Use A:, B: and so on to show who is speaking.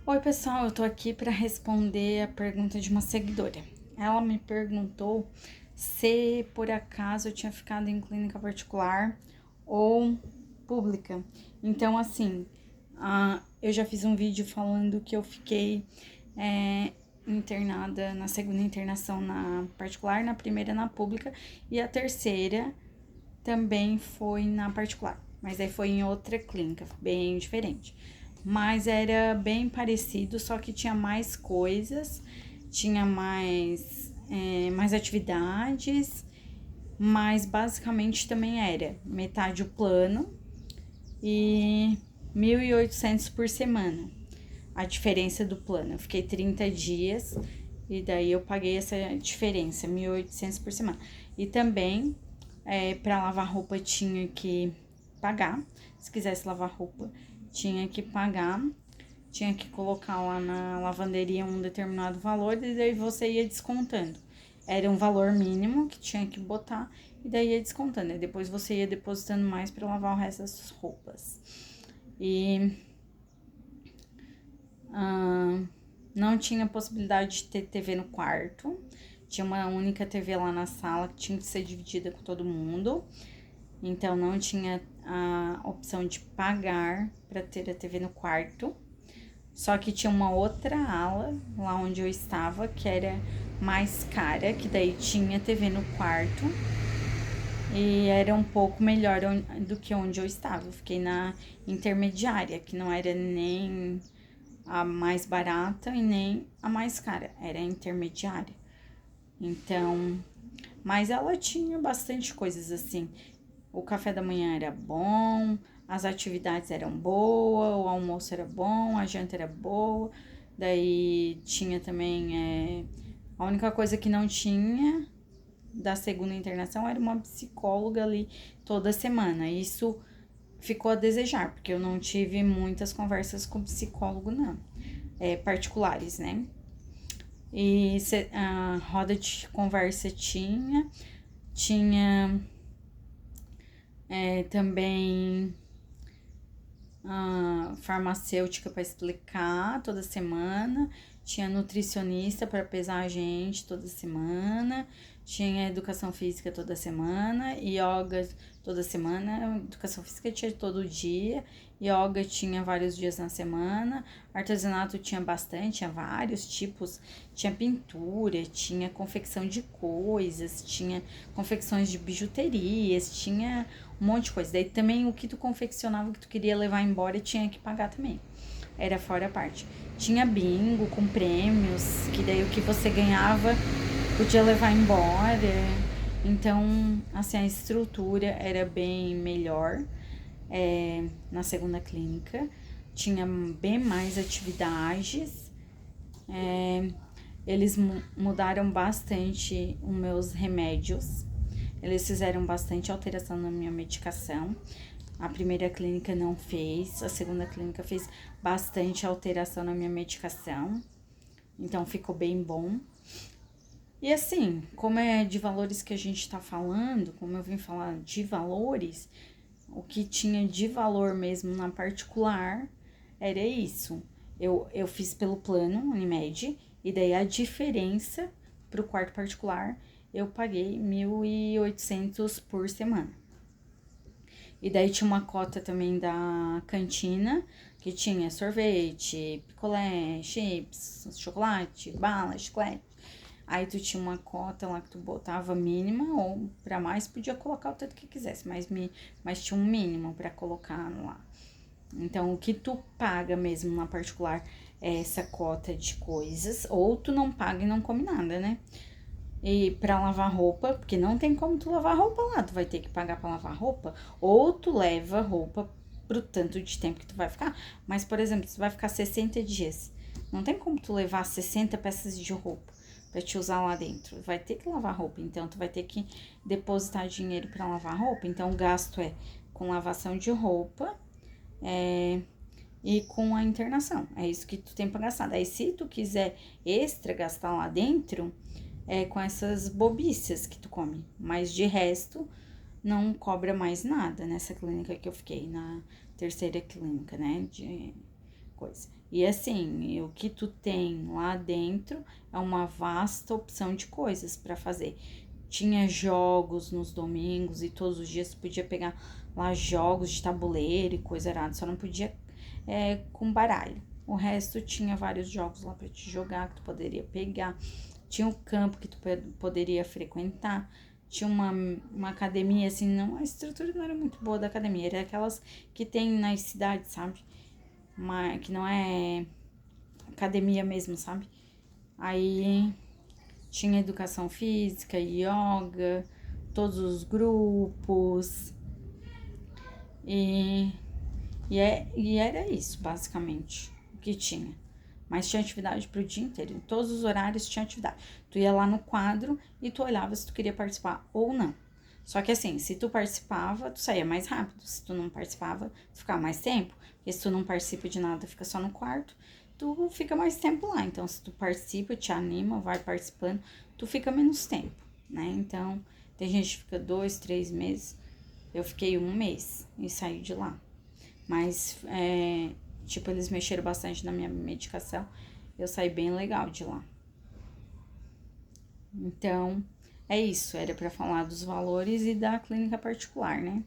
A: Oi, pessoal, eu tô aqui para responder a pergunta de uma seguidora. Ela me perguntou se por acaso eu tinha ficado em clínica particular ou pública. Então, assim, eu já fiz um vídeo falando que eu fiquei internada na segunda internação na particular, na primeira na pública e a terceira também foi na particular, mas aí foi em outra clínica, bem diferente. Mas era bem parecido, só que tinha mais coisas, tinha mais atividades, mas basicamente também era metade o plano e 1.800 por semana. A diferença do plano, eu fiquei 30 dias e daí eu paguei essa diferença, 1.800 por semana. E também, para lavar roupa tinha que pagar, se quisesse lavar roupa tinha que pagar, tinha que colocar lá na lavanderia um determinado valor e daí você ia descontando. Era um valor mínimo que tinha que botar e daí ia descontando. E depois você ia depositando mais para lavar o resto das roupas. E não tinha possibilidade de ter TV no quarto. Tinha uma única TV lá na sala que tinha que ser dividida com todo mundo. Então não tinha a opção de pagar para ter a TV no quarto. Só que tinha uma outra ala lá onde eu estava que era mais cara, que daí tinha TV no quarto. E era um pouco melhor do que onde eu estava. Eu fiquei na intermediária, que não era nem a mais barata e nem a mais cara, era a intermediária. Então, mas ela tinha bastante coisas assim. O café da manhã era bom, as atividades eram boas, o almoço era bom, a janta era boa. Daí tinha também. A única coisa que não tinha da segunda internação era uma psicóloga ali toda semana. Isso ficou a desejar, porque eu não tive muitas conversas com psicólogo, não. Particulares, né? E a roda de conversa tinha também a farmacêutica para explicar toda semana, tinha nutricionista para pesar a gente toda semana, tinha educação física toda semana, yoga toda semana, educação física tinha todo dia, yoga tinha vários dias na semana, artesanato tinha bastante, tinha vários tipos, tinha pintura, tinha confecção de coisas, tinha confecções de bijuterias, tinha um monte de coisa. Daí também o que tu confeccionava, que tu queria levar embora, tinha que pagar também. Era fora a parte. Tinha bingo com prêmios, que daí o que você ganhava podia levar embora. Então, assim, a estrutura era bem melhor na segunda clínica. Tinha bem mais atividades. Eles mudaram bastante os meus remédios. Eles fizeram bastante alteração na minha medicação. A primeira clínica não fez, a segunda clínica fez bastante alteração na minha medicação. Então ficou bem bom. E assim, como é de valores que a gente tá falando, como eu vim falar de valores, o que tinha de valor mesmo na particular era isso. Eu fiz pelo plano Unimed, e daí a diferença pro quarto particular eu paguei 1.800 por semana. E daí tinha uma cota também da cantina, que tinha sorvete, picolé, chips, chocolate, bala, chiclete. Aí tu tinha uma cota lá que tu botava mínima, ou pra mais podia colocar o tanto que quisesse, mas tinha um mínimo pra colocar lá. Então, o que tu paga mesmo na particular é essa cota de coisas, ou tu não paga e não come nada, né? E pra lavar roupa, porque não tem como tu lavar roupa lá, tu vai ter que pagar pra lavar roupa, ou tu leva roupa pro tanto de tempo que tu vai ficar. Mas, por exemplo, tu vai ficar 60 dias, não tem como tu levar 60 peças de roupa pra te usar lá dentro. Vai ter que lavar roupa, então tu vai ter que depositar dinheiro pra lavar roupa. Então, o gasto é com lavação de roupa e com a internação. É isso que tu tem pra gastar. Daí, se tu quiser extra gastar lá dentro, com essas bobices que tu come. Mas de resto, não cobra mais nada nessa clínica que eu fiquei, na terceira clínica, né? coisa. E assim, o que tu tem lá dentro é uma vasta opção de coisas para fazer. Tinha jogos nos domingos e todos os dias tu podia pegar lá jogos de tabuleiro e coisa errada, só não podia com baralho. O resto tinha vários jogos lá para te jogar que tu poderia pegar. Tinha um campo que tu poderia frequentar. Tinha uma academia, assim, não, a estrutura não era muito boa da academia, era aquelas que tem nas cidades, sabe? Que não é academia mesmo, sabe? Aí tinha educação física, yoga, todos os grupos. E era isso, basicamente, o que tinha. Mas tinha atividade pro dia inteiro. Em todos os horários tinha atividade. Tu ia lá no quadro e tu olhava se tu queria participar ou não. Só que assim, se tu participava, tu saía mais rápido. Se tu não participava, tu ficava mais tempo. Porque se tu não participa de nada, fica só no quarto, tu fica mais tempo lá. Então, se tu participa, te anima, vai participando, tu fica menos tempo, né? Então, tem gente que fica 2, 3 meses. Eu fiquei 1 mês e saí de lá. Mas, tipo, eles mexeram bastante na minha medicação. Eu saí bem legal de lá. Então, é isso. Era pra falar dos valores e da clínica particular, né?